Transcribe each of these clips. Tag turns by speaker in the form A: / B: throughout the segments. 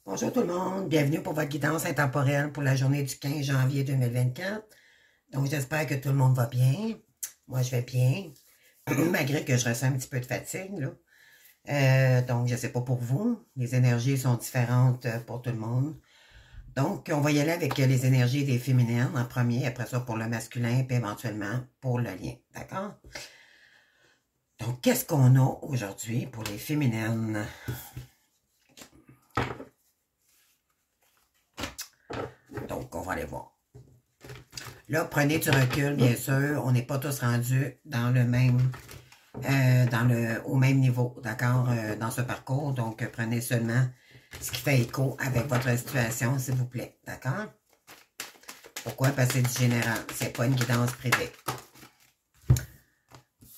A: Bonjour tout le monde, bienvenue pour votre guidance intemporelle pour la journée du 15 janvier 2024. Donc j'espère que tout le monde va bien. Moi je vais bien, malgré que je ressens un petit peu de fatigue, là. Donc je ne sais pas pour vous, les énergies sont différentes pour tout le monde. Donc on va y aller avec les énergies des féminines en premier, après ça pour le masculin, puis éventuellement pour le lien, d'accord? Donc qu'est-ce qu'on a aujourd'hui pour les féminines? Donc, on va aller voir. Là, prenez du recul, bien sûr. On n'est pas tous rendus dans le même, au même niveau, d'accord, dans ce parcours. Donc, prenez seulement ce qui fait écho avec votre situation, s'il vous plaît, d'accord? Pourquoi? Parce que c'est du général. C'est pas une guidance privée.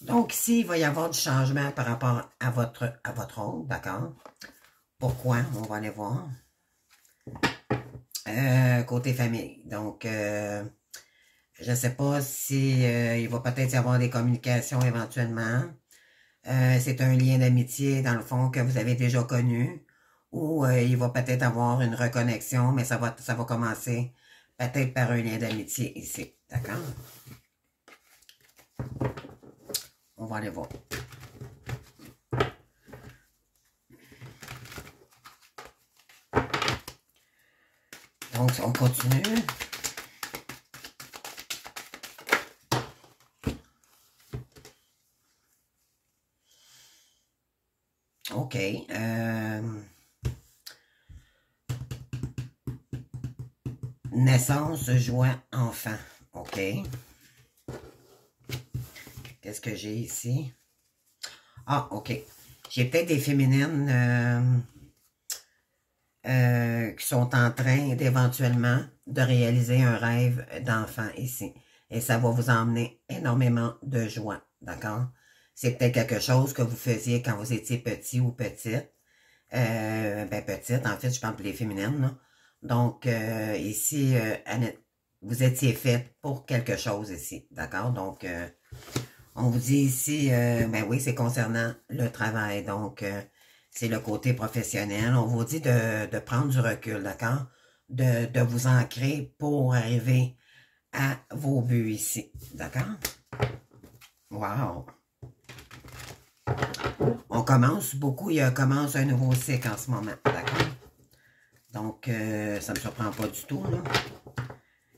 A: Donc, ici, il va y avoir du changement par rapport à votre rôle, d'accord? Pourquoi? On va aller voir. Côté famille. Donc, je ne sais pas si il va peut-être y avoir des communications éventuellement. C'est un lien d'amitié, dans le fond, que vous avez déjà connu. Ou il va peut-être avoir une reconnexion, mais ça va commencer peut-être par un lien d'amitié ici. D'accord? On va aller voir. Donc, on continue. OK. Naissance, joie, enfant. OK. Qu'est-ce que j'ai ici? Ah, OK. J'ai peut-être des féminines qui sont en train d'éventuellement de réaliser un rêve d'enfant ici. Et ça va vous emmener énormément de joie, d'accord? C'est peut-être quelque chose que vous faisiez quand vous étiez petit ou petite. Petite, en fait, je parle pour les féminines, là. Donc, ici, vous étiez faite pour quelque chose ici, d'accord? Donc, on vous dit ici, ben oui, c'est concernant le travail, donc c'est le côté professionnel. On vous dit de prendre du recul, d'accord? De vous ancrer pour arriver à vos buts ici, d'accord? Wow! On commence beaucoup, commence un nouveau cycle en ce moment, d'accord? Donc, ça ne me surprend pas du tout, là.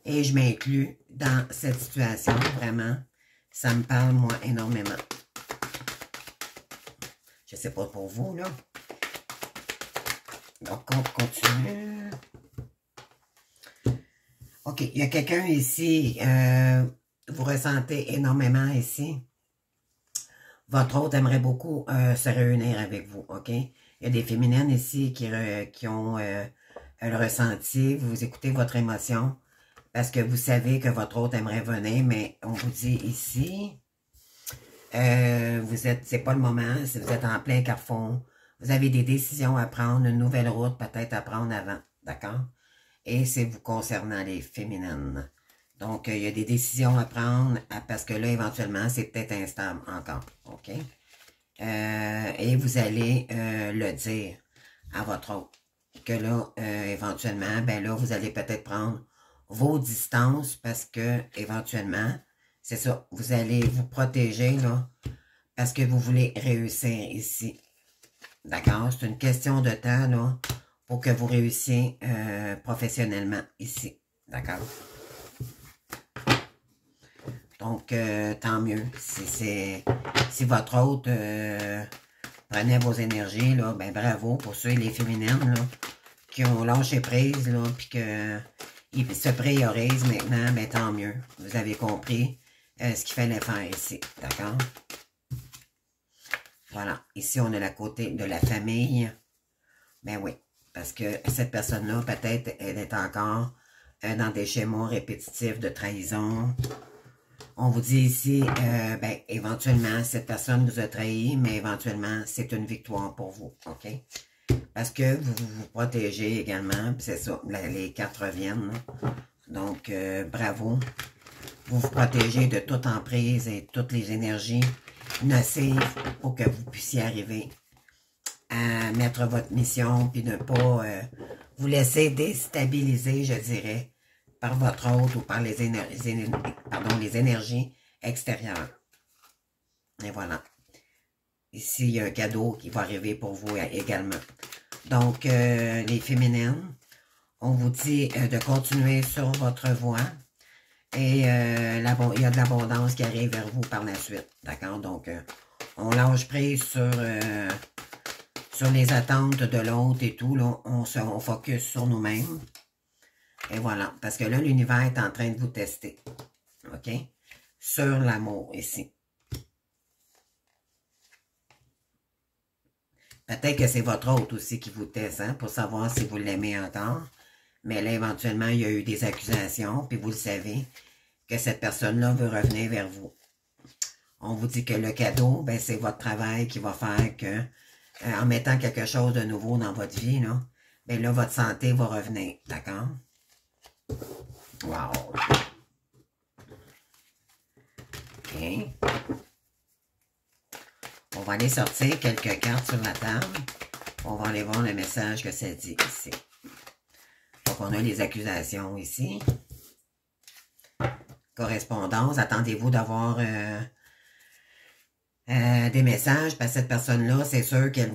A: Et je m'inclus dans cette situation, vraiment. Ça me parle, moi, énormément. Je ne sais pas pour vous, là. Donc, on continue. OK, il y a quelqu'un ici, vous ressentez énormément ici. Votre hôte aimerait beaucoup se réunir avec vous, OK? Il y a des féminines ici qui ont le ressenti, vous écoutez votre émotion, parce que vous savez que votre hôte aimerait venir, mais on vous dit ici, c'est pas le moment, si vous êtes en plein carrefour, vous avez des décisions à prendre, une nouvelle route peut-être à prendre avant, d'accord? Et c'est vous concernant les féminines. Donc, il y a des décisions à prendre parce que là, éventuellement, c'est peut-être instable encore, OK? Et vous allez le dire à votre hôte que là, éventuellement, ben là, vous allez peut-être prendre vos distances parce que, éventuellement, c'est ça, vous allez vous protéger, là, parce que vous voulez réussir ici. D'accord? C'est une question de temps, là, pour que vous réussissiez professionnellement ici. D'accord? Donc, tant mieux. Si votre hôte prenait vos énergies, là, ben bravo pour ceux, les féminines, là, qui ont lâché prise, là, puis qu'ils se priorisent maintenant, ben tant mieux. Vous avez compris ce qu'il fallait faire ici. D'accord? Voilà. Ici, on a la côté de la famille. Ben oui. Parce que cette personne-là, peut-être, elle est encore dans des schémas répétitifs de trahison. On vous dit ici, ben, éventuellement, cette personne vous a trahi, mais éventuellement, c'est une victoire pour vous, OK? Parce que vous vous protégez également, puis c'est ça, les cartes reviennent, là. Donc, bravo. Vous vous protégez de toute emprise et toutes les énergies nocives pour que vous puissiez arriver à mettre votre mission, puis ne pas vous laisser déstabiliser, je dirais, par votre hôte ou par les énergies extérieures. Et voilà. Ici, il y a un cadeau qui va arriver pour vous également. Donc, les féminines, on vous dit de continuer sur votre voie. Et il y a de l'abondance qui arrive vers vous par la suite. D'accord? Donc, on lâche prise sur les attentes de l'autre et tout. Là, on focus sur nous-mêmes. Et voilà. Parce que là, l'univers est en train de vous tester. OK? Sur l'amour ici. Peut-être que c'est votre hôte aussi qui vous teste, hein, pour savoir si vous l'aimez encore. Mais là, éventuellement, il y a eu des accusations, puis vous le savez, que cette personne-là veut revenir vers vous. On vous dit que le cadeau, ben, c'est votre travail qui va faire que, en mettant quelque chose de nouveau dans votre vie, là, ben là, votre santé va revenir. D'accord? Wow! OK. On va aller sortir quelques cartes sur la table. On va aller voir le message que ça dit ici. Donc, on a les accusations ici. Correspondance. Attendez-vous d'avoir des messages, parce que cette personne-là, c'est sûr qu'elle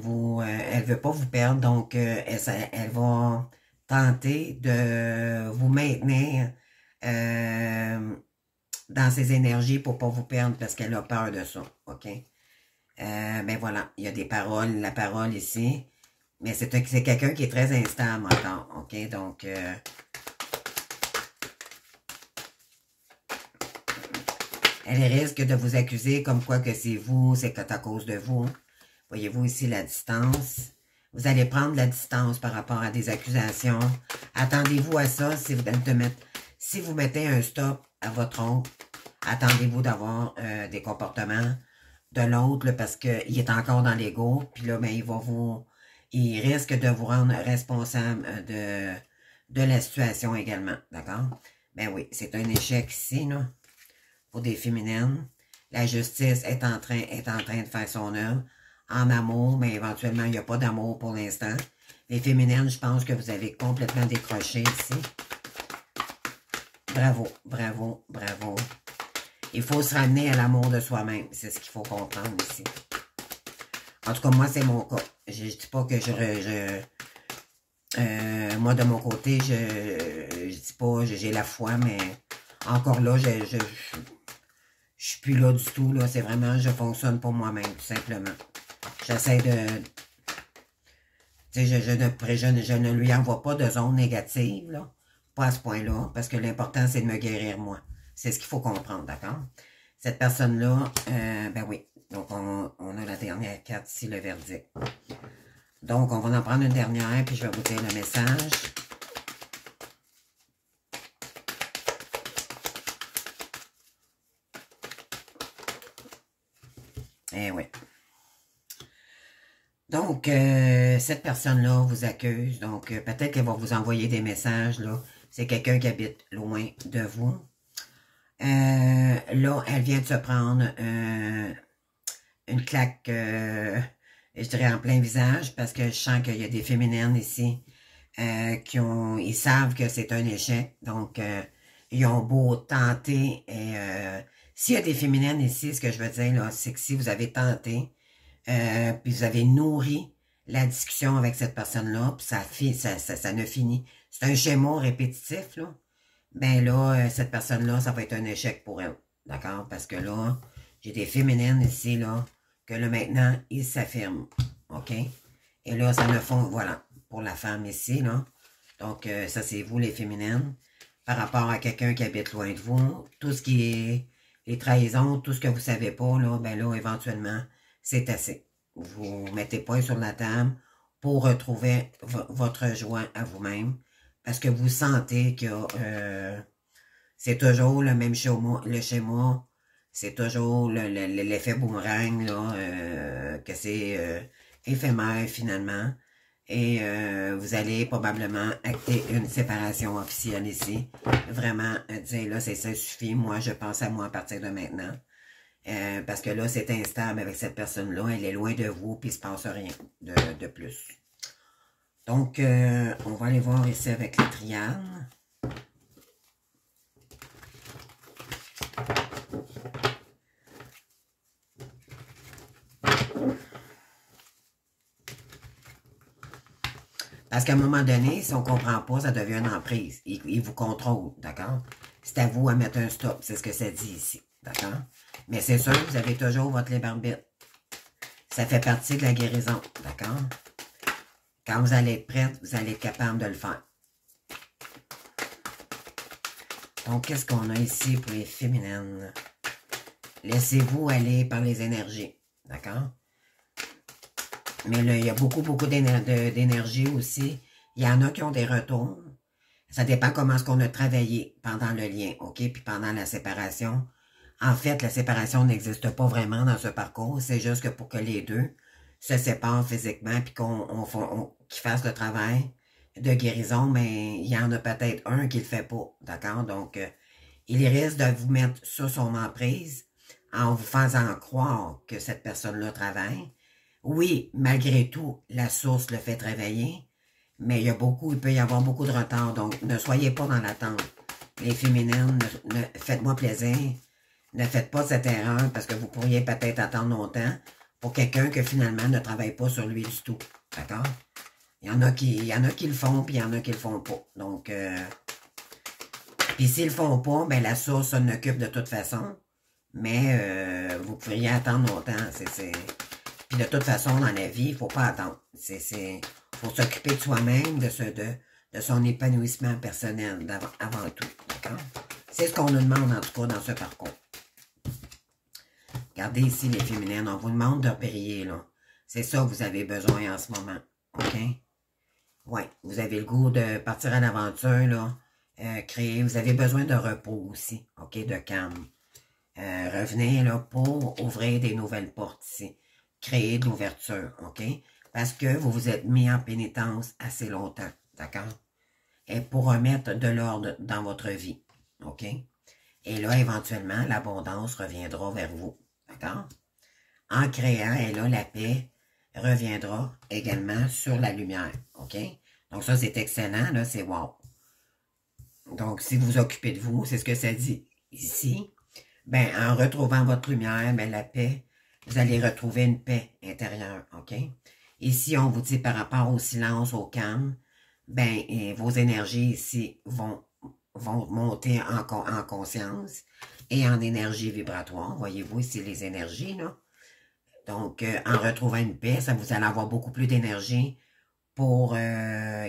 A: elle veut pas vous perdre, donc elle va tenter de vous maintenir dans ses énergies pour pas vous perdre, parce qu'elle a peur de ça, OK? Ben voilà, il y a des paroles, la parole ici, mais c'est quelqu'un qui est très instable encore, OK? Donc, elle risque de vous accuser comme quoi que c'est vous, c'est à cause de vous. Voyez-vous ici la distance. Vous allez prendre la distance par rapport à des accusations. Attendez-vous à ça si vous mettez un stop à votre autre. Attendez-vous d'avoir des comportements de l'autre parce qu'il est encore dans l'ego. Puis là, ben, il risque de vous rendre responsable de la situation également. D'accord? Ben oui, c'est un échec ici, là. Pour des féminines. La justice est en train de faire son œuvre. En amour, mais éventuellement, il n'y a pas d'amour pour l'instant. Les féminines, je pense que vous avez complètement décroché ici. Bravo, bravo, bravo. Il faut se ramener à l'amour de soi-même. C'est ce qu'il faut comprendre ici. En tout cas, moi, c'est mon cas. Je ne dis pas que moi, de mon côté, je dis pas, j'ai la foi, mais encore là, je suis plus là du tout, là. C'est vraiment, je fonctionne pour moi-même, tout simplement. J'essaie de... Tu sais, je ne lui envoie pas de zone négative, là. Pas à ce point-là, parce que l'important, c'est de me guérir, moi. C'est ce qu'il faut comprendre, d'accord? Cette personne-là, ben oui. Donc, on a la dernière carte ici, le verdict. Donc, on va en prendre une dernière, puis je vais vous dire le message. Eh oui. Donc, cette personne-là vous accuse. Donc, peut-être qu'elle va vous envoyer des messages, là. C'est quelqu'un qui habite loin de vous. Là, elle vient de se prendre une claque, je dirais, en plein visage, parce que je sens qu'il y a des féminines ici ils savent que c'est un échec. Donc, ils ont beau tenter. Et s'il y a des féminines ici, ce que je veux dire, là, c'est que si vous avez tenté, puis vous avez nourri la discussion avec cette personne-là, puis ça ne finit. C'est un schéma répétitif, là. Ben là, cette personne-là, ça va être un échec pour elle. D'accord? Parce que là, j'ai des féminines ici, là, que là, maintenant, ils s'affirment. OK? Et là, ça ne font... Voilà. Pour la femme ici, là. Donc, ça, c'est vous, les féminines. Par rapport à quelqu'un qui habite loin de vous, tout ce qui est les trahisons, tout ce que vous savez pas, là, ben là, éventuellement, c'est assez. Vous mettez point sur la table pour retrouver votre joie à vous-même. Parce que vous sentez que c'est toujours le même schéma, c'est toujours l'effet boomerang, là, que c'est éphémère finalement. Et vous allez probablement acter une séparation officielle ici. Vraiment dire, là, ça suffit, moi, je pense à moi à partir de maintenant. Parce que là, c'est instable avec cette personne-là. Elle est loin de vous, puis il se passe rien de plus. Donc, on va aller voir ici avec le triade. Parce qu'à un moment donné, si on ne comprend pas, ça devient une emprise. Il vous contrôle, d'accord? C'est à vous à mettre un stop, c'est ce que ça dit ici, d'accord? Mais c'est sûr, vous avez toujours votre libre arbitre. Ça fait partie de la guérison, d'accord? Quand vous allez être prête, vous allez être capable de le faire. Donc, qu'est-ce qu'on a ici pour les féminines? Laissez-vous aller par les énergies, d'accord? Mais là, il y a beaucoup d'énergie aussi. Il y en a qui ont des retours. Ça dépend comment est-ce qu'on a travaillé pendant le lien, OK? Puis pendant la séparation. En fait, la séparation n'existe pas vraiment dans ce parcours. C'est juste que pour que les deux se séparent physiquement puis qu'ils fassent le travail de guérison, mais il y en a peut-être un qui le fait pas, d'accord? Donc, il risque de vous mettre sur son emprise en vous faisant croire que cette personne-là travaille. Oui, malgré tout, la source le fait travailler, mais il peut y avoir beaucoup de retard, donc ne soyez pas dans l'attente. Les féminines, faites-moi plaisir, ne faites pas cette erreur parce que vous pourriez peut-être attendre longtemps pour quelqu'un que finalement ne travaille pas sur lui du tout, d'accord? Il y en a qui le font, puis il y en a qui le font pas. Donc, puis s'ils le font pas, ben la source s'en occupe de toute façon, mais vous pourriez attendre longtemps, Puis de toute façon, dans la vie, il ne faut pas attendre. Faut s'occuper de soi-même, de son épanouissement personnel avant tout. D'accord? C'est ce qu'on nous demande, en tout cas, dans ce parcours. Regardez ici, les féminines, on vous demande de prier, là. C'est ça que vous avez besoin en ce moment. OK? Oui, vous avez le goût de partir à l'aventure, là. Créer. Vous avez besoin de repos aussi. OK? De calme. Revenez, là, pour ouvrir des nouvelles portes ici. Créer de l'ouverture, OK? Parce que vous vous êtes mis en pénitence assez longtemps, d'accord? Et pour remettre de l'ordre dans votre vie, OK? Et là, éventuellement, l'abondance reviendra vers vous, d'accord? En créant, et là, la paix reviendra également sur la lumière, OK? Donc ça, c'est excellent, là, c'est wow. Donc, si vous vous occupez de vous, c'est ce que ça dit ici, ben, en retrouvant votre lumière, ben, la paix, vous allez retrouver une paix intérieure, OK? Ici, on vous dit par rapport au silence, au calme, ben, vos énergies ici vont monter en conscience et en énergie vibratoire. Voyez-vous ici les énergies, là? Donc, en retrouvant une paix, ça vous allez avoir beaucoup plus d'énergie pour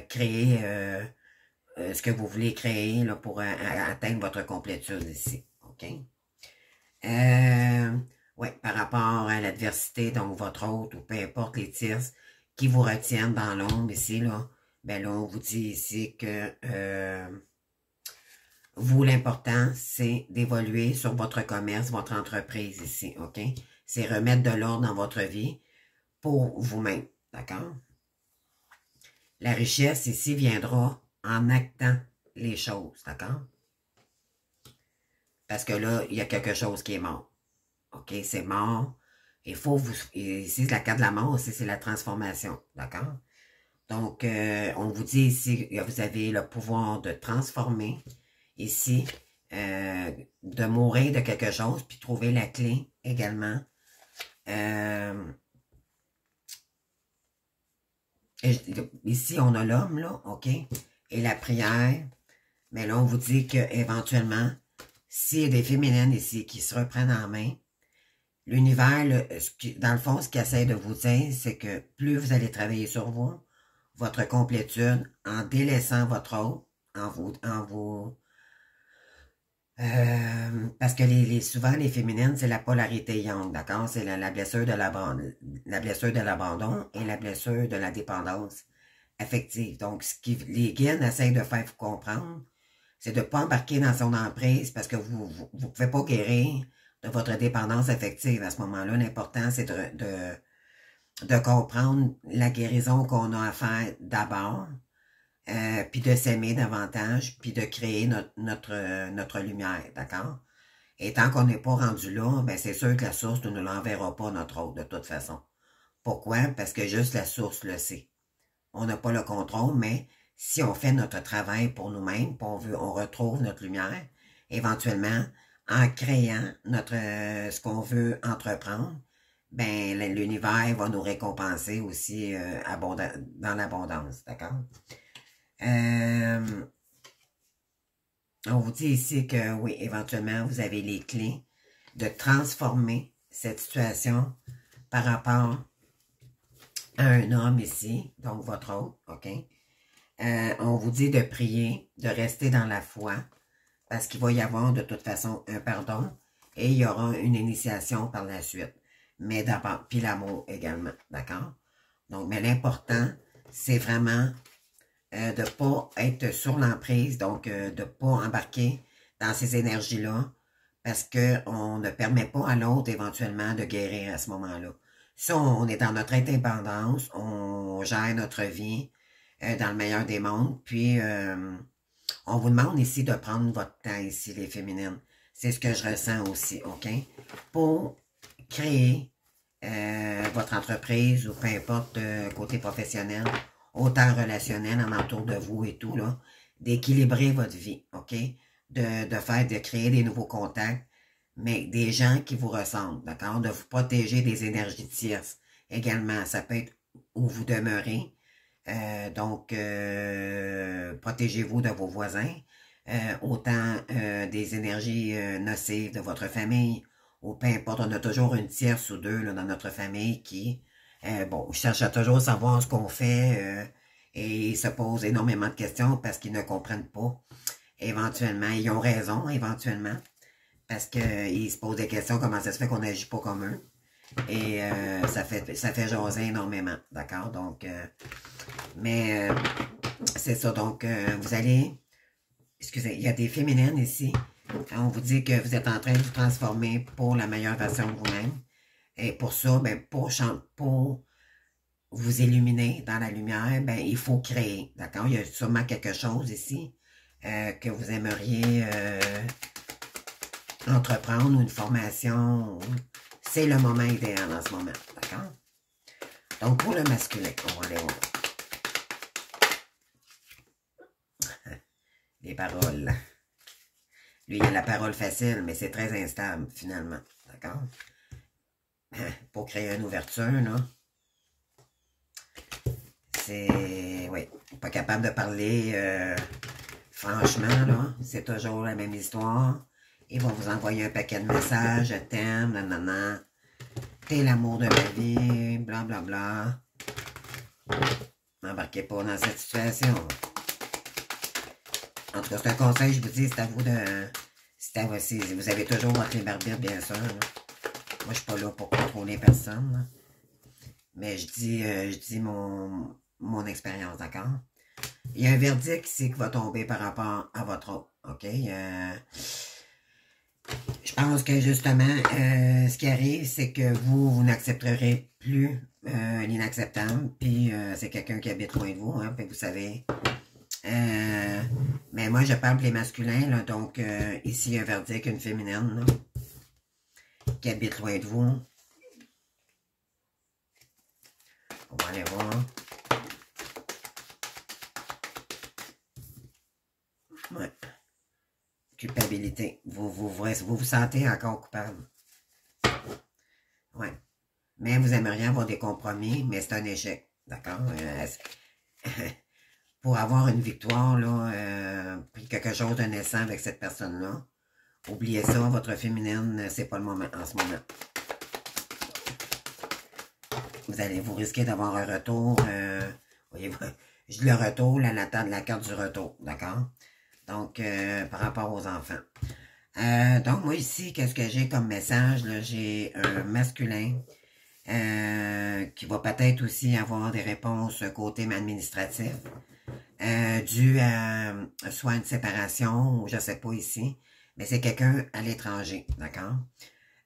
A: créer ce que vous voulez créer là, pour atteindre votre complétude ici, OK? Ouais, par rapport à l'adversité, donc votre hôte ou peu importe les tierces qui vous retiennent dans l'ombre ici, là, ben là, on vous dit ici que vous, l'important, c'est d'évoluer sur votre commerce, votre entreprise ici, OK? C'est remettre de l'ordre dans votre vie pour vous-même, d'accord? La richesse ici viendra en actant les choses, d'accord? Parce que là, il y a quelque chose qui est mort. OK, c'est mort. Il faut vous... Ici, la carte de la mort, c'est la transformation. D'accord? Donc, on vous dit ici, vous avez le pouvoir de transformer. Ici, de mourir de quelque chose, puis trouver la clé également. Ici, on a l'homme, là, OK? Et la prière. Mais là, on vous dit qu'éventuellement, s'il y a des féminines ici qui se reprennent en main, l'univers, dans le fond, ce qu'il essaie de vous dire, c'est que plus vous allez travailler sur vous, votre complétude, en délaissant votre autre, parce que souvent, les féminines, c'est la polarité yang, d'accord? C'est la blessure de l'abandon et la blessure de la dépendance affective. Donc, ce que les guides essayent de faire vous comprendre, c'est de ne pas embarquer dans son emprise parce que vous ne pouvez pas guérir de votre dépendance affective. À ce moment-là, l'important, c'est de comprendre la guérison qu'on a à faire d'abord, puis de s'aimer davantage, puis de créer notre lumière, d'accord? Et tant qu'on n'est pas rendu là, ben c'est sûr que la source ne nous l'enverra pas, notre autre, de toute façon. Pourquoi? Parce que juste la source le sait. On n'a pas le contrôle, mais si on fait notre travail pour nous-mêmes, on retrouve notre lumière, éventuellement, en créant ce qu'on veut entreprendre, ben l'univers va nous récompenser aussi dans l'abondance, d'accord? On vous dit ici que oui, éventuellement, vous avez les clés de transformer cette situation par rapport à un homme ici, donc votre hôte, OK? On vous dit de prier, de rester dans la foi, parce qu'il va y avoir de toute façon un pardon et il y aura une initiation par la suite. Mais d'abord, puis l'amour également, d'accord? Donc, mais l'important, c'est vraiment de ne pas être sur l'emprise, donc de ne pas embarquer dans ces énergies-là, parce qu'on ne permet pas à l'autre éventuellement de guérir à ce moment-là. Si on est dans notre indépendance, on gère notre vie dans le meilleur des mondes, puis on vous demande ici de prendre votre temps ici, les féminines. C'est ce que je ressens aussi, OK? Pour créer votre entreprise ou peu importe côté professionnel, autant relationnel en entour de vous et tout, là, d'équilibrer votre vie, OK? De créer des nouveaux contacts, mais des gens qui vous ressemblent, d'accord? De vous protéger des énergies tierces également. Ça peut être où vous demeurez. Donc, protégez-vous de vos voisins, autant des énergies nocives de votre famille, ou peu importe, on a toujours une tierce ou deux là, dans notre famille qui, bon, cherche à toujours savoir ce qu'on fait et se pose énormément de questions parce qu'ils ne comprennent pas. Éventuellement, ils ont raison, éventuellement, parce qu'ils se posent des questions, comment ça se fait qu'on n'agit pas comme eux. Et ça fait jaser énormément, d'accord? Donc, mais c'est ça, donc vous allez, excusez, il y a des féminines ici. On vous dit que vous êtes en train de vous transformer pour la meilleure version de vous-même. Et pour ça, ben, pour vous illuminer dans la lumière, ben, il faut créer, d'accord? Il y a sûrement quelque chose ici que vous aimeriez entreprendre ou une formation. C'est le moment idéal en ce moment, d'accord? Donc, pour le masculin, on va aller voir. Les paroles. Lui, il a la parole facile, mais c'est très instable, finalement. D'accord? Pour créer une ouverture, là. C'est... Oui. Pas capable de parler franchement, là. C'est toujours la même histoire. Ils vont vous envoyer un paquet de messages. Je t'aime, nanana. T'es l'amour de ma vie, blablabla. N'embarquez pas dans cette situation. En tout cas, c'est un conseil, je vous dis, c'est à vous de... Vous avez toujours votre libre arbitre, bien sûr. Là. Moi, je suis pas là pour contrôler personne. Là. Mais je dis mon expérience, d'accord? Il y a un verdict ici qui va tomber par rapport à votre autre, OK? Je pense que, justement, ce qui arrive, c'est que vous n'accepterez plus l'inacceptable. Puis, c'est quelqu'un qui habite loin de vous, hein, puis vous savez... mais moi, je parle pour les masculins, là, donc ici, il y a un verdict, une féminine, là, qui habite loin de vous. On va aller voir. Ouais. Culpabilité. Vous sentez encore coupable. Ouais. Mais vous aimeriez avoir des compromis, mais c'est un échec. D'accord? Pour avoir une victoire, là, puis quelque chose de naissant avec cette personne-là, oubliez ça, votre féminine, c'est pas le moment en ce moment. Vous risquez d'avoir un retour, voyez-vous, le retour, la carte du retour, d'accord? Donc, par rapport aux enfants. Donc, moi ici, qu'est-ce que j'ai comme message? J'ai un masculin qui va peut-être aussi avoir des réponses côté administratif. Dû à soit une séparation ou je sais pas ici, mais c'est quelqu'un à l'étranger, d'accord?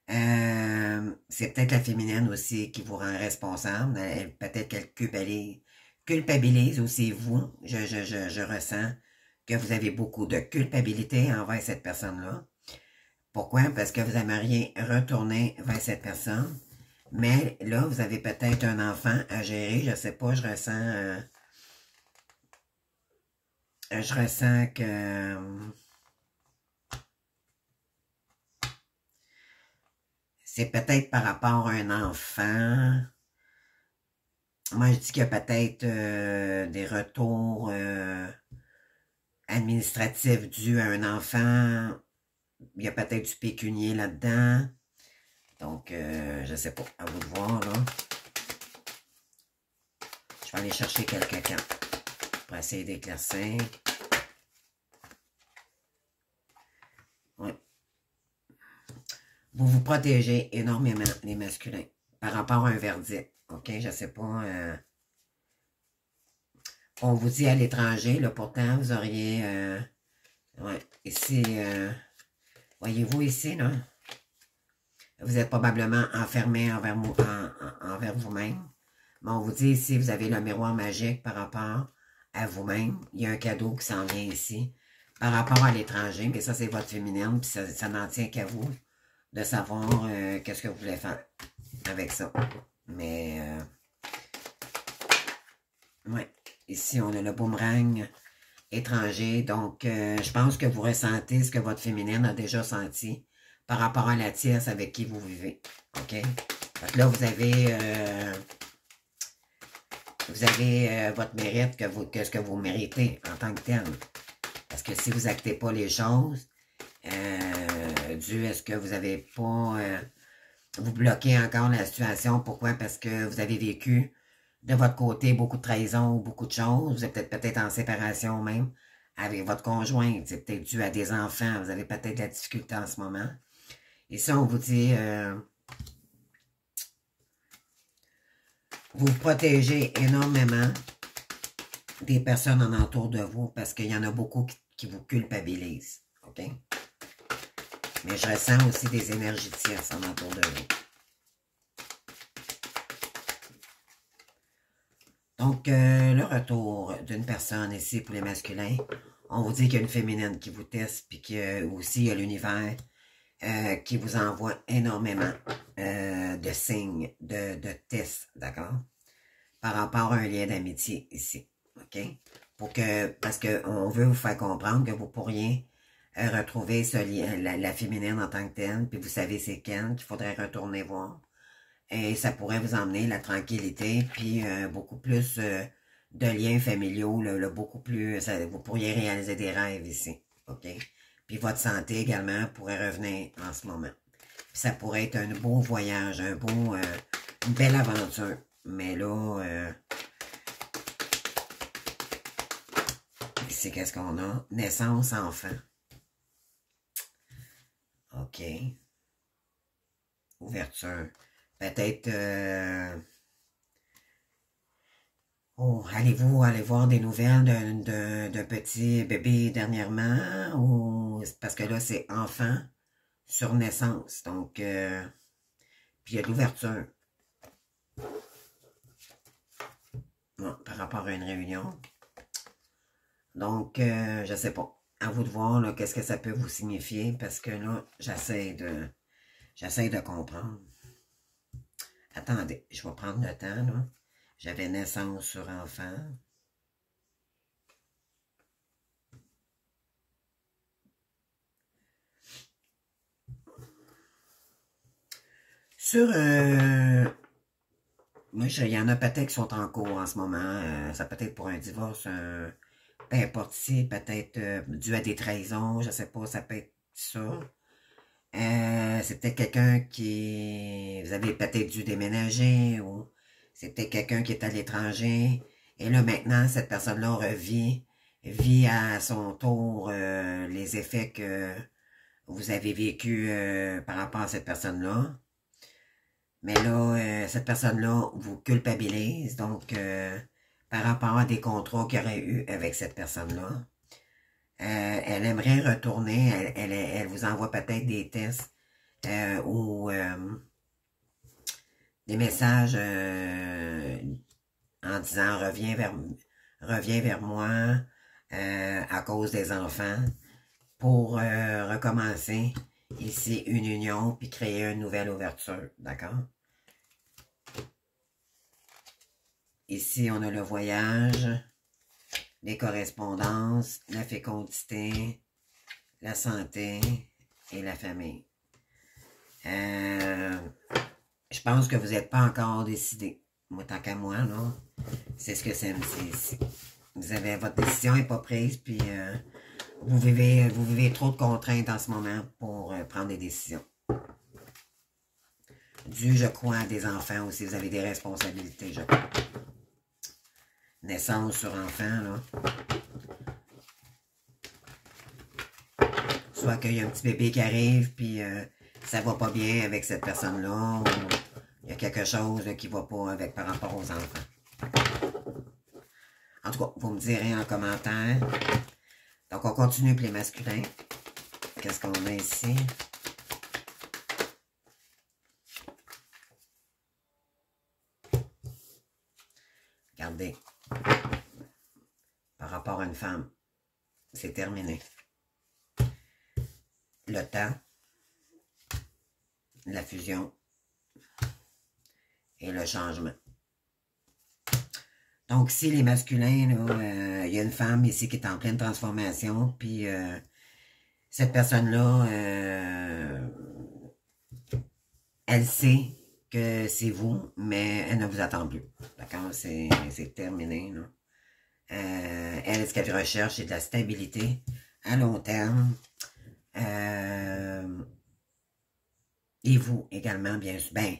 A: C'est peut-être la féminine aussi qui vous rend responsable, peut-être qu'elle culpabilise aussi vous, je ressens que vous avez beaucoup de culpabilité envers cette personne-là, Pourquoi? Parce que vous aimeriez retourner vers cette personne. Mais là, vous avez peut-être un enfant à gérer. Je sais pas, je ressens que c'est peut-être par rapport à un enfant. Moi, je dis qu'il y a peut-être des retours administratifs dus à un enfant. Il y a peut-être du pécunier là-dedans. Donc, je sais pas. À vous de voir, là. Je vais aller chercher quelques cartes pour essayer d'éclaircir. Ouais. Vous vous protégez énormément, les masculins, par rapport à un verdict. OK? Je sais pas. On vous dit à l'étranger, là, pourtant, vous auriez... ouais, ici, voyez-vous ici, là? Vous êtes probablement enfermé envers vous-même. Mais on vous dit ici, vous avez le miroir magique par rapport à vous-même. Il y a un cadeau qui s'en vient ici. Par rapport à l'étranger, mais ça, c'est votre féminine, puis ça n'en tient qu'à vous de savoir qu'est-ce que vous voulez faire avec ça. Mais, ouais. Ici, on a le boomerang étranger. Donc, je pense que vous ressentez ce que votre féminine a déjà senti par rapport à la tierce avec qui vous vivez. OK? Donc là, vous avez votre mérite, que ce que vous méritez en tant que tel. Parce que si vous actez pas les choses, dû à ce que vous n'avez pas... vous bloquez encore la situation. Pourquoi? Parce que vous avez vécu de votre côté beaucoup de trahison ou beaucoup de choses. Vous êtes peut-être en séparation même avec votre conjoint. C'est peut-être dû à des enfants. Vous avez peut-être de la difficulté en ce moment. Et ça, on vous dit... vous protégez énormément des personnes en entour de vous parce qu'il y en a beaucoup qui vous culpabilisent. OK? Mais je ressens aussi des énergies tierces en entour de vous. Donc, le retour d'une personne ici pour les masculins, on vous dit qu'il y a une féminine qui vous teste, puis qu'il aussi il y a l'univers qui vous envoie énormément de signes, de tests, d'accord? Par rapport à un lien d'amitié ici, OK? Parce qu'on veut vous faire comprendre que vous pourriez retrouver ce lien, la féminine en tant que telle, puis vous savez c'est qu'elle qu'il faudrait retourner voir. Et ça pourrait vous emmener la tranquillité, puis beaucoup plus de liens familiaux, beaucoup plus, vous pourriez réaliser des rêves ici, OK? Puis votre santé également pourrait revenir en ce moment. Puis ça pourrait être un beau voyage, une belle aventure. Mais là, ici, qu'est-ce qu'on a? Naissance, enfant. OK. Ouverture. Peut-être... oh, allez-vous aller voir des nouvelles d'un petit bébé dernièrement? Ou parce que là, c'est enfant sur naissance. Donc, puis il y a de l'ouverture. Non, par rapport à une réunion. Donc, je sais pas. À vous de voir qu'est-ce que ça peut vous signifier. Parce que là, j'essaie de comprendre. Attendez, je vais prendre le temps, là. J'avais naissance sur enfant. Sur... moi, il y en a peut-être qui sont en cours en ce moment. Ça peut être pour un divorce, peu importe si, peut-être dû à des trahisons, je sais pas, ça peut être ça. C'est peut-être quelqu'un qui... Vous avez peut-être dû déménager ou c'est peut-être quelqu'un qui est à l'étranger. Et là, maintenant, cette personne-là vit à son tour les effets que vous avez vécu par rapport à cette personne-là. Mais là, cette personne-là vous culpabilise, donc par rapport à des contrats qu'il y aurait eu avec cette personne-là. Elle aimerait retourner, elle vous envoie peut-être des tests ou des messages en disant reviens vers moi à cause des enfants pour recommencer ici une union, puis créer une nouvelle ouverture, d'accord? Ici, on a le voyage, les correspondances, la fécondité, la santé et la famille. Je pense que vous n'êtes pas encore décidé. Moi, tant qu'à moi, là, c'est ce que c'est ici. Vous avez, votre décision n'est pas prise, puis vous vivez trop de contraintes en ce moment pour prendre des décisions. Dû, je crois, à des enfants aussi. Vous avez des responsabilités, je crois. Naissance sur enfant, là. Soit qu'il y a un petit bébé qui arrive, puis ça va pas bien avec cette personne-là, ou il y a quelque chose là, qui va pas avec par rapport aux enfants. En tout cas, vous me direz en commentaire. Donc, on continue pour les masculins. Qu'est-ce qu'on a ici? Regardez. Par rapport à une femme, c'est terminé. Le temps, la fusion et le changement. Donc, si les masculins, il y a une femme ici qui est en pleine transformation, puis cette personne-là, elle sait que c'est vous, mais elle ne vous attend plus. D'accord? C'est terminé, là. Elle, ce qu'elle recherche, c'est de la stabilité à long terme. Et vous également, bien sûr. Ben,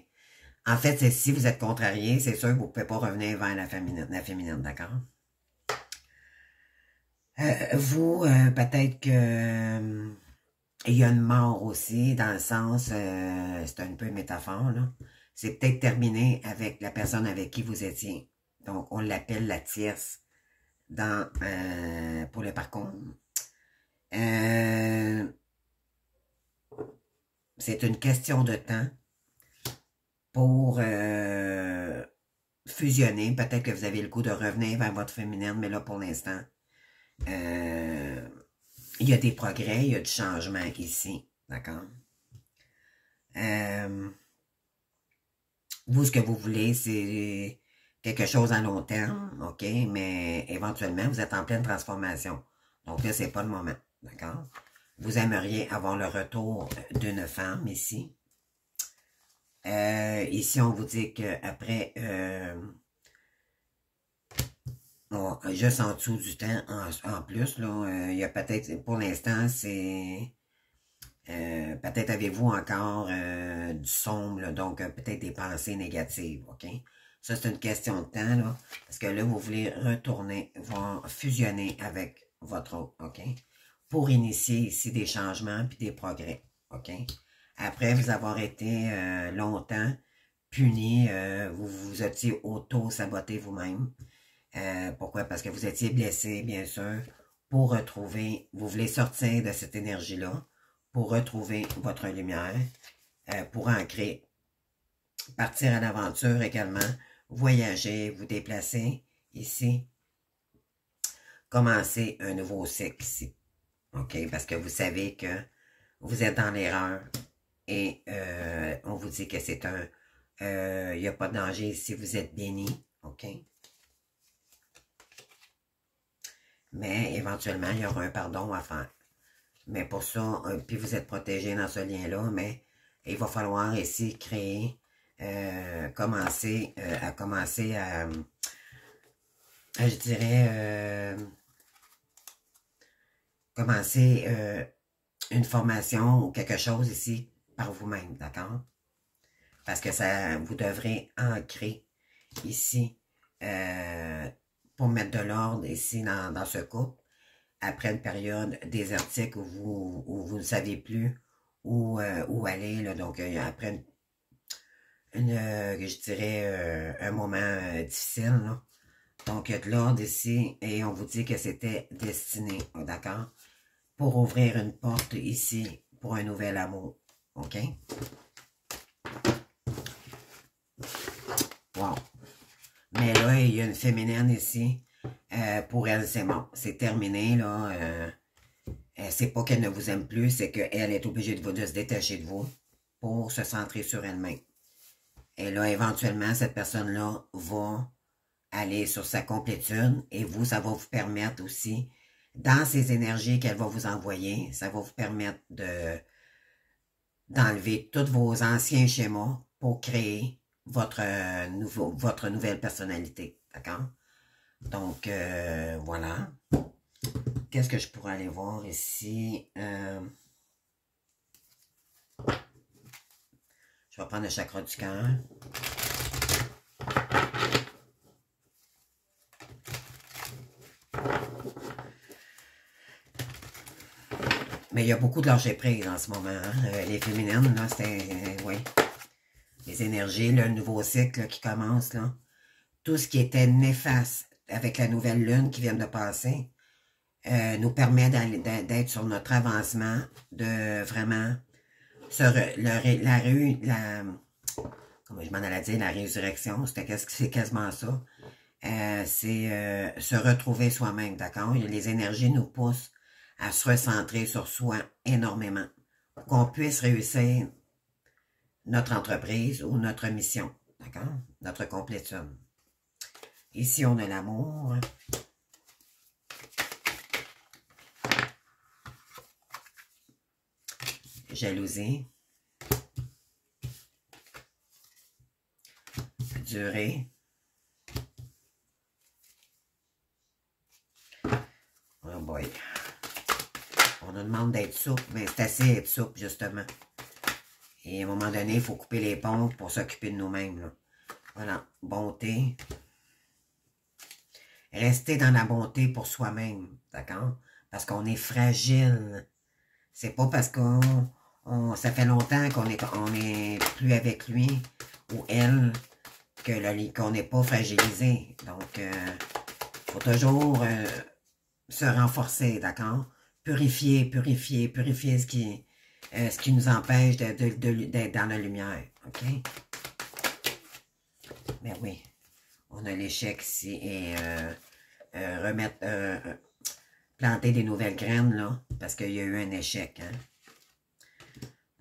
A: en fait, si vous êtes contrarié, c'est sûr que vous ne pouvez pas revenir vers la féminine, d'accord? Vous, peut-être que il y a une mort aussi, dans le sens, c'est un peu une métaphore, là. C'est peut-être terminé avec la personne avec qui vous étiez. Donc, on l'appelle la tierce dans, pour le parcours. C'est une question de temps pour fusionner. Peut-être que vous avez le goût de revenir vers votre féminine, mais là, pour l'instant, il y a des progrès, il y a du changement ici. D'accord? Vous, ce que vous voulez, c'est quelque chose à long terme, OK? Mais éventuellement, vous êtes en pleine transformation. Donc là, c'est pas le moment. D'accord? Vous aimeriez avoir le retour d'une femme ici. Ici, on vous dit qu'après, juste en dessous du temps, en plus, là, il y a peut-être, pour l'instant, c'est, peut-être avez-vous encore du sombre, là, donc peut-être des pensées négatives, OK? Ça, c'est une question de temps, là, parce que là, vous voulez retourner, voir, fusionner avec votre autre, OK? Pour initier ici des changements puis des progrès, OK? Après vous avoir été longtemps puni, vous vous étiez auto-saboté vous-même. Pourquoi? Parce que vous étiez blessé, bien sûr, pour retrouver, vous voulez sortir de cette énergie-là, pour retrouver votre lumière, pour ancrer, partir à l'aventure également, voyager, vous déplacer ici, commencer un nouveau cycle ici. OK? Parce que vous savez que vous êtes dans l'erreur et on vous dit que c'est un... il n'y a pas de danger si vous êtes béni. OK? Mais éventuellement, il y aura un pardon à faire. Mais pour ça, puis vous êtes protégé dans ce lien-là, mais il va falloir ici créer, commencer à, je dirais, commencer une formation ou quelque chose ici par vous-même, d'accord? Parce que ça, vous devrez ancrer ici pour mettre de l'ordre ici dans ce couple après une période désertique où vous ne savez plus où aller. Là, donc, après je dirais, un moment difficile. Là. Donc, il y a de l'ordre ici et on vous dit que c'était destiné, d'accord? Pour ouvrir une porte ici pour un nouvel amour. OK? Wow. Mais là, il y a une féminine ici. Pour elle, c'est bon. C'est terminé, là. C'est pas qu'elle ne vous aime plus, c'est qu'elle est obligée de se détacher de vous pour se centrer sur elle-même. Et là, éventuellement, cette personne-là va aller sur sa complétude et vous, ça va vous permettre aussi, dans ces énergies qu'elle va vous envoyer, ça va vous permettre d'enlever tous vos anciens schémas pour créer votre nouvelle personnalité. D'accord? Donc, voilà. Qu'est-ce que je pourrais aller voir ici? Je vais prendre le chakra du cœur. Mais il y a beaucoup de lâcher prise en ce moment. Hein? Les féminines, là, c'est... oui. Les énergies, là, le nouveau cycle là, qui commence, là. Tout ce qui était néfaste avec la nouvelle lune qui vient de passer nous permet d'être sur notre avancement, de vraiment comment je m'en allais dire, la résurrection, c'est quasiment ça. C'est se retrouver soi-même, d'accord? Les énergies nous poussent à se recentrer sur soi énormément pour qu'on puisse réussir notre entreprise ou notre mission, d'accord? Notre complétude. Ici, on a l'amour. Jalousie. Durée. Oh boy. On nous demande d'être souple, mais c'est assez être souple, justement. Et à un moment donné, il faut couper les ponts pour s'occuper de nous-mêmes. Voilà. Bonté. Rester dans la bonté pour soi-même, d'accord? Parce qu'on est fragile. C'est pas parce ça fait longtemps qu'on est plus avec lui ou elle qu'on n'est pas fragilisé. Donc, faut toujours se renforcer, d'accord? Purifier ce qui nous empêche d'être dans la lumière, ok? Mais oui, on a l'échec ici et planter des nouvelles graines, là, parce qu'il y a eu un échec, hein?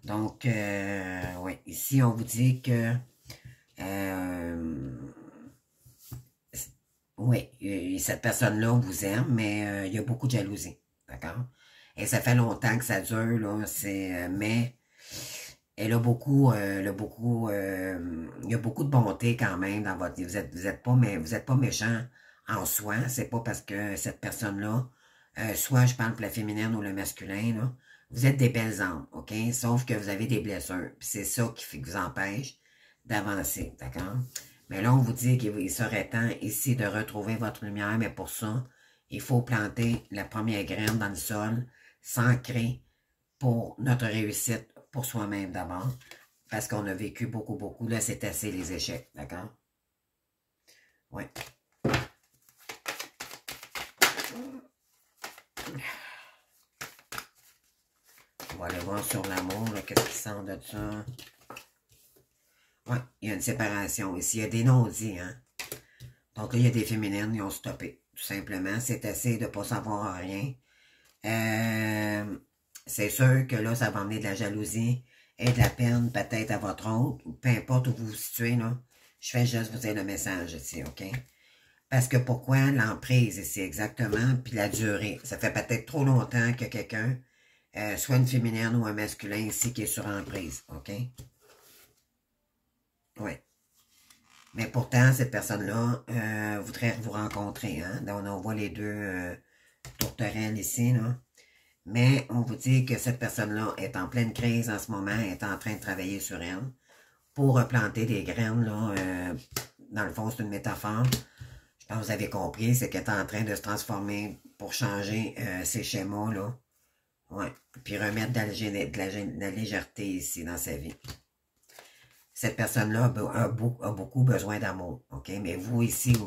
A: Donc, oui, ici, on vous dit que oui, cette personne-là vous aime, mais il y a beaucoup de jalousie, d'accord? Et ça fait longtemps que ça dure, là, mais elle a beaucoup, il y a beaucoup de bonté quand même dans votre vie. Vous êtes pas méchant en soi, c'est pas parce que cette personne-là, soit je parle pour la féminine ou le masculin, là, vous êtes des belles âmes, ok? Sauf que vous avez des blessures, puis c'est ça qui vous empêche d'avancer, d'accord? Mais là, on vous dit qu'il serait temps ici de retrouver votre lumière, mais pour ça, il faut planter la première graine dans le sol, s'ancrer pour notre réussite, pour soi-même d'abord, parce qu'on a vécu beaucoup, là, c'est assez les échecs, d'accord? Oui. On va aller voir sur l'amour, qu'est-ce qui sort de ça? Oui, il y a une séparation ici. Il y a des non-dits, hein. Donc là, il y a des féminines, ils ont stoppé. Tout simplement, c'est assez de ne pas savoir rien. C'est sûr que là, ça va amener de la jalousie et de la peine peut-être à votre autre, peu importe où vous vous situez, là. Je fais juste vous dire le message ici, OK? Parce que pourquoi l'emprise ici exactement, puis la durée. Ça fait peut-être trop longtemps que quelqu'un, soit une féminine ou un masculin ici, qui est sur emprise, OK? Oui. Mais pourtant, cette personne-là voudrait vous rencontrer. Hein? Donc, on voit les deux tourterelles ici. Là. Mais on vous dit que cette personne-là est en pleine crise en ce moment, est en train de travailler sur elle pour replanter des graines. Là, dans le fond, c'est une métaphore. Je pense que vous avez compris, c'est qu'elle est en train de se transformer pour changer ses schémas. Là. Ouais. Puis remettre de la légèreté ici dans sa vie. Cette personne-là a beaucoup besoin d'amour, OK? Mais vous, ici,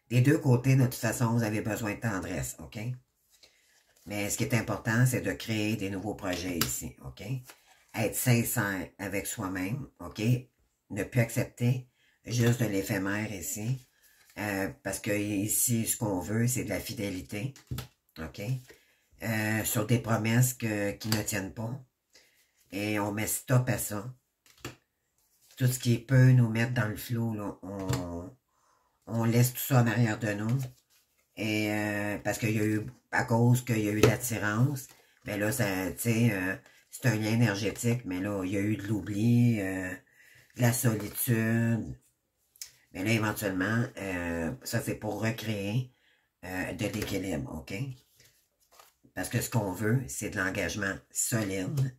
A: des deux côtés, de toute façon, vous avez besoin de tendresse, OK? Mais ce qui est important, c'est de créer des nouveaux projets ici, OK? Être sincère avec soi-même, OK? Ne plus accepter juste de l'éphémère ici. Parce que ici, ce qu'on veut, c'est de la fidélité, OK? sur des promesses qui ne tiennent pas. Et on met stop à ça. Tout ce qui peut nous mettre dans le flou, là, on laisse tout ça en arrière de nous. Et parce qu'il y a eu, à cause qu'il y a eu l'attirance, mais là, ça, tu sais, c'est un lien énergétique, mais là, il y a eu de l'oubli, de la solitude. Mais là, éventuellement, ça, c'est pour recréer de l'équilibre, OK? Parce que ce qu'on veut, c'est de l'engagement solide,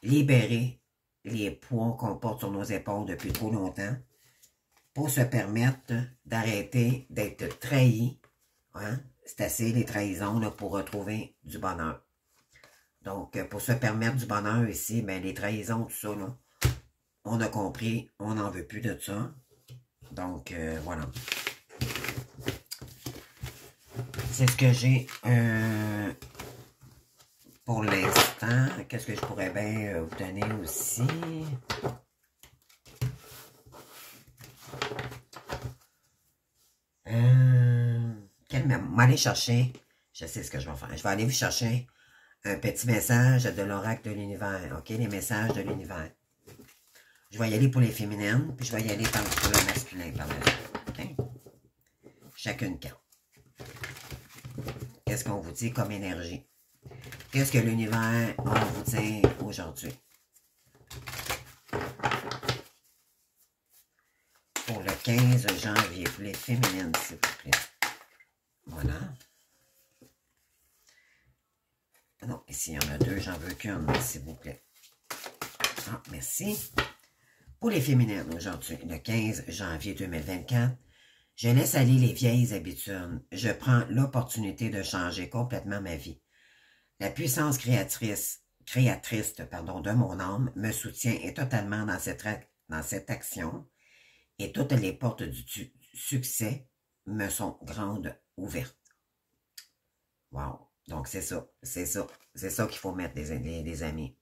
A: libérer les poids qu'on porte sur nos épaules depuis trop longtemps, pour se permettre d'arrêter d'être trahi. Hein? C'est assez les trahisons là, pour retrouver du bonheur. Donc, pour se permettre du bonheur ici, ben, les trahisons, tout ça, là, on a compris, on n'en veut plus de ça. Donc, voilà. C'est ce que j'ai pour l'instant. Qu'est-ce que je pourrais bien vous donner aussi? M'aller chercher, je sais ce que je vais faire. Je vais aller vous chercher un petit message de l'oracle de l'univers. OK? Les messages de l'univers. Je vais y aller pour les féminines, puis je vais y aller pour le masculin par la suite. OK? Chacune carte. Qu'est-ce qu'on vous dit comme énergie? Qu'est-ce que l'univers va vous dire aujourd'hui? Pour le 15 janvier, pour les féminines, s'il vous plaît. Voilà. Non, ici, il y en a deux, j'en veux qu'une, s'il vous plaît. Ah, merci. Pour les féminines, aujourd'hui, le 15 janvier 2024, je laisse aller les vieilles habitudes. Je prends l'opportunité de changer complètement ma vie. La puissance créatrice de mon âme me soutient et totalement dans cette action et toutes les portes du succès me sont grandes ouvertes. Wow! Donc, c'est ça. C'est ça qu'il faut mettre, les amis.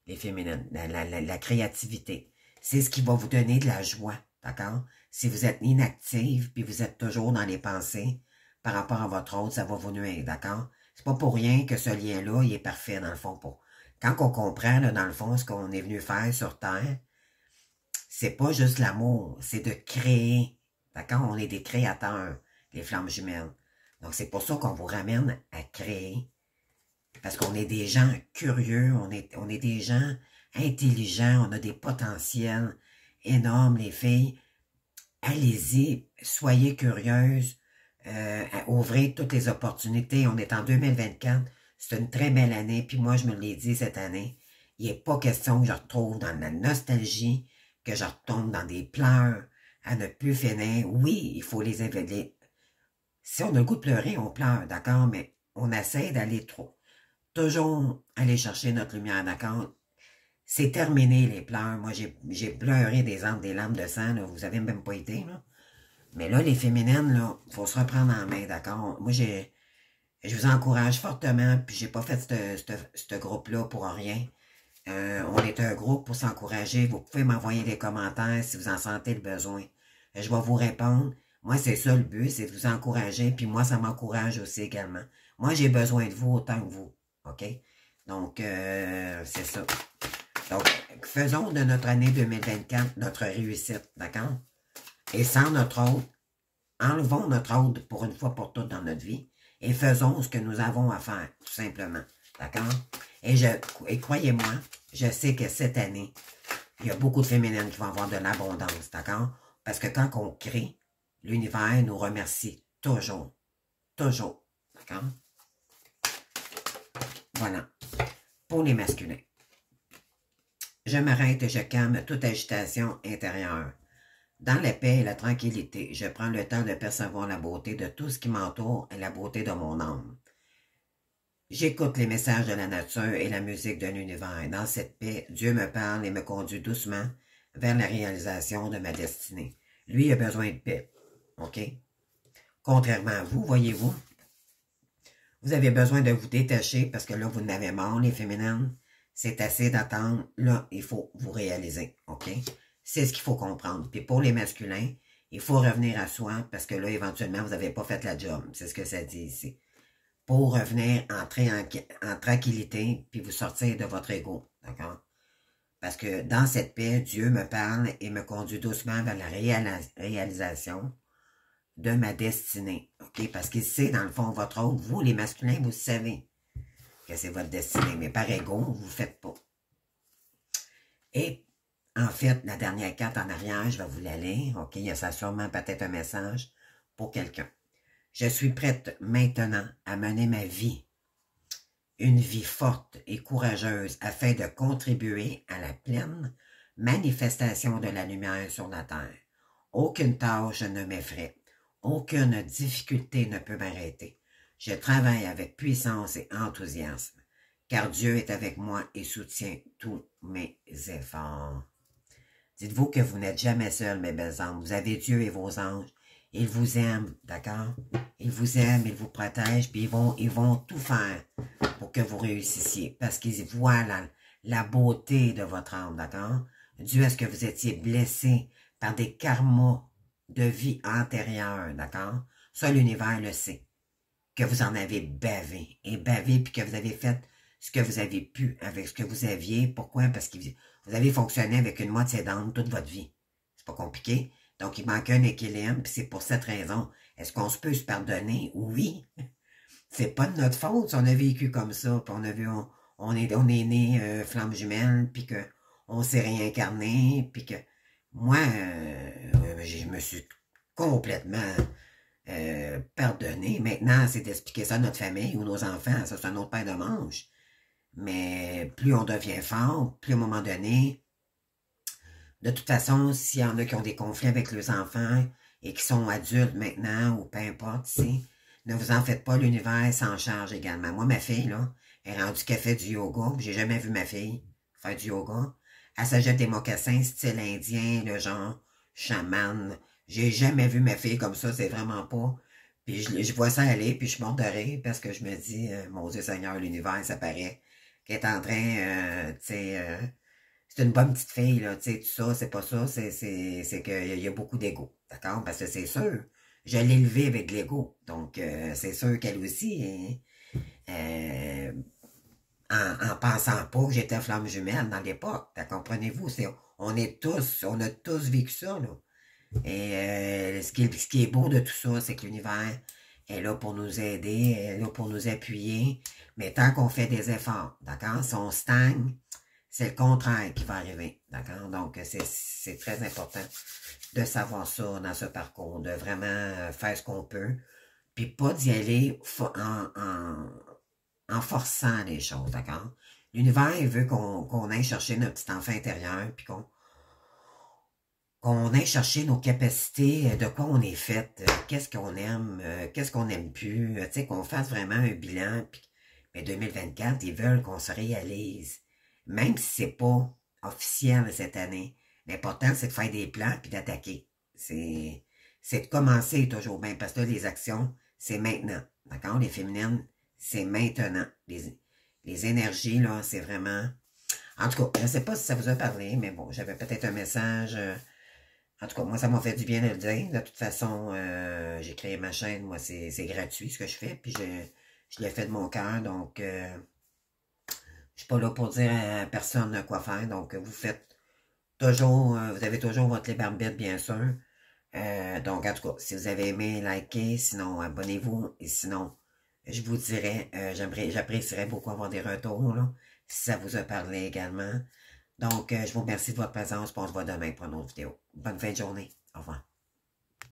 A: Les féminines. La créativité. C'est ce qui va vous donner de la joie. D'accord? Si vous êtes inactive, puis vous êtes toujours dans les pensées par rapport à votre autre, ça va vous nuire. D'accord? C'est pas pour rien que ce lien-là, il est parfait, dans le fond. Quand on comprend, là, dans le fond, ce qu'on est venu faire sur Terre, c'est pas juste l'amour, c'est de créer. D'accord? On est des créateurs, les flammes jumelles. Donc, c'est pour ça qu'on vous ramène à créer. Parce qu'on est des gens curieux, on est des gens intelligents, on a des potentiels énormes, les filles. Allez-y, soyez curieuses, ouvrez toutes les opportunités. On est en 2024, c'est une très belle année, puis moi, je me l'ai dit cette année, il n'est pas question que je retrouve dans la nostalgie, que je retombe dans des pleurs, à ne plus finir. Oui, il faut les éveiller. Si on a le goût de pleurer, on pleure, d'accord, mais on essaie d'aller toujours aller chercher notre lumière, d'accord? C'est terminé les pleurs. Moi, j'ai pleuré des larmes de sang, là. Vous avez même pas été, là. Mais là, les féminines, là, faut se reprendre en main, d'accord? Moi, je vous encourage fortement, puis j'ai pas fait ce groupe-là pour rien. On est un groupe pour s'encourager. Vous pouvez m'envoyer des commentaires si vous en sentez le besoin. Je vais vous répondre. Moi, c'est ça le but, c'est de vous encourager, puis moi, ça m'encourage aussi également. Moi, j'ai besoin de vous autant que vous, OK? Donc, c'est ça. Donc, faisons de notre année 2024 notre réussite, d'accord? Et sans notre autre, enlevons notre autre pour une fois pour toutes dans notre vie et faisons ce que nous avons à faire, tout simplement, d'accord? Et croyez-moi, je sais que cette année, il y a beaucoup de féminines qui vont avoir de l'abondance, d'accord? Parce que quand on crée, l'univers nous remercie toujours, d'accord? Voilà, pour les masculins. Je m'arrête et je calme toute agitation intérieure. Dans la paix et la tranquillité, je prends le temps de percevoir la beauté de tout ce qui m'entoure et la beauté de mon âme. J'écoute les messages de la nature et la musique de l'univers. Dans cette paix, Dieu me parle et me conduit doucement vers la réalisation de ma destinée. Lui a besoin de paix, OK? Contrairement à vous, voyez-vous, vous avez besoin de vous détacher parce que là, vous n'avez marre, les féminines. C'est assez d'attendre. Là, il faut vous réaliser, OK? C'est ce qu'il faut comprendre. Puis pour les masculins, il faut revenir à soi parce que là, éventuellement, vous n'avez pas fait la job. C'est ce que ça dit ici. pour revenir entrer en tranquillité, puis vous sortir de votre ego, d'accord? Parce que dans cette paix, Dieu me parle et me conduit doucement vers la réalisation de ma destinée, ok? Parce qu'il sait, dans le fond, votre autre, vous, les masculins, vous savez que c'est votre destinée, mais par ego, vous ne le faites pas. Et, en fait, la dernière carte en arrière, je vais vous la lire, ok? Il y a ça sûrement peut-être un message pour quelqu'un. Je suis prête maintenant à mener ma vie, une vie forte et courageuse afin de contribuer à la pleine manifestation de la lumière sur la terre. Aucune tâche ne m'effraie, aucune difficulté ne peut m'arrêter. Je travaille avec puissance et enthousiasme, car Dieu est avec moi et soutient tous mes efforts. Dites-vous que vous n'êtes jamais seul, mes belles âmes. Vous avez Dieu et vos anges. Ils vous aiment, d'accord? Ils vous aiment, ils vous protègent, puis ils vont tout faire pour que vous réussissiez, parce qu'ils voient la beauté de votre âme, d'accord? Dû à ce que vous étiez blessé par des karmas de vie antérieure, d'accord? Ça, l'univers le sait, que vous en avez bavé, puis que vous avez fait ce que vous avez pu avec ce que vous aviez. Pourquoi? Parce que vous avez fonctionné avec une moitié d'âme toute votre vie. C'est pas compliqué. Donc, il manque un équilibre, puis c'est pour cette raison. Est-ce qu'on se peut se pardonner? Oui. C'est pas de notre faute si on a vécu comme ça, puis on est né flamme jumelle, puis que on s'est réincarné, puis que moi, je me suis complètement pardonné. Maintenant, c'est d'expliquer ça à notre famille ou nos enfants, ça c'est un autre paire de manches. Mais plus on devient fort, plus à un moment donné, de toute façon, s'il y en a qui ont des conflits avec leurs enfants et qui sont adultes maintenant, ou peu importe, ne vous en faites pas, l'univers s'en charge également. Moi, ma fille, là, est rendue qu'elle fait du yoga. J'ai jamais vu ma fille faire du yoga. Elle se jette des mocassins style indien, le genre chaman. J'ai jamais vu ma fille comme ça, c'est vraiment pas. Puis je vois ça aller, puis je monte de rire parce que je me dis, mon Dieu Seigneur, l'univers, ça paraît qu'elle est en train, tu sais, c'est une bonne petite fille, là, tu sais, tout ça, c'est pas ça, c'est qu'il y a beaucoup d'ego, d'accord? Parce que c'est sûr, je l'ai élevée avec de l'ego, donc c'est sûr qu'elle aussi, en pensant pas que j'étais flamme jumelle dans l'époque, comprenez-vous? On a tous vécu ça, là. Et ce qui est beau de tout ça, c'est que l'univers est là pour nous aider, est là pour nous appuyer, mais tant qu'on fait des efforts, d'accord? Si on stagne, c'est le contraire qui va arriver, d'accord? Donc, c'est très important de savoir ça dans ce parcours, de vraiment faire ce qu'on peut, puis pas d'y aller en forçant les choses, d'accord? L'univers veut qu'on aille chercher notre petit enfant intérieur, puis qu'on aille chercher nos capacités, de quoi on est fait, qu'est-ce qu'on aime, qu'est-ce qu'on aime plus, tu sais, qu'on fasse vraiment un bilan, puis, mais 2024, ils veulent qu'on se réalise. Même si c'est pas officiel cette année, l'important c'est de faire des plans puis d'attaquer. C'est de commencer toujours bien, parce que là, les actions, c'est maintenant. D'accord? Les féminines, c'est maintenant. Les énergies, là, c'est vraiment... En tout cas, je ne sais pas si ça vous a parlé, mais bon, j'avais peut-être un message... En tout cas, moi, ça m'a fait du bien de le dire. De toute façon, j'ai créé ma chaîne. Moi, c'est gratuit ce que je fais, puis je l'ai fait de mon cœur, donc... je suis pas là pour dire à personne quoi faire, donc vous faites toujours, vous avez toujours votre libre arbitre, bien sûr. Donc, en tout cas, si vous avez aimé, likez, sinon, abonnez-vous, et sinon, je vous dirais, j'apprécierais beaucoup avoir des retours, là, si ça vous a parlé également. Donc, je vous remercie de votre présence, puis on se voit demain pour une autre vidéo. Bonne fin de journée. Au revoir.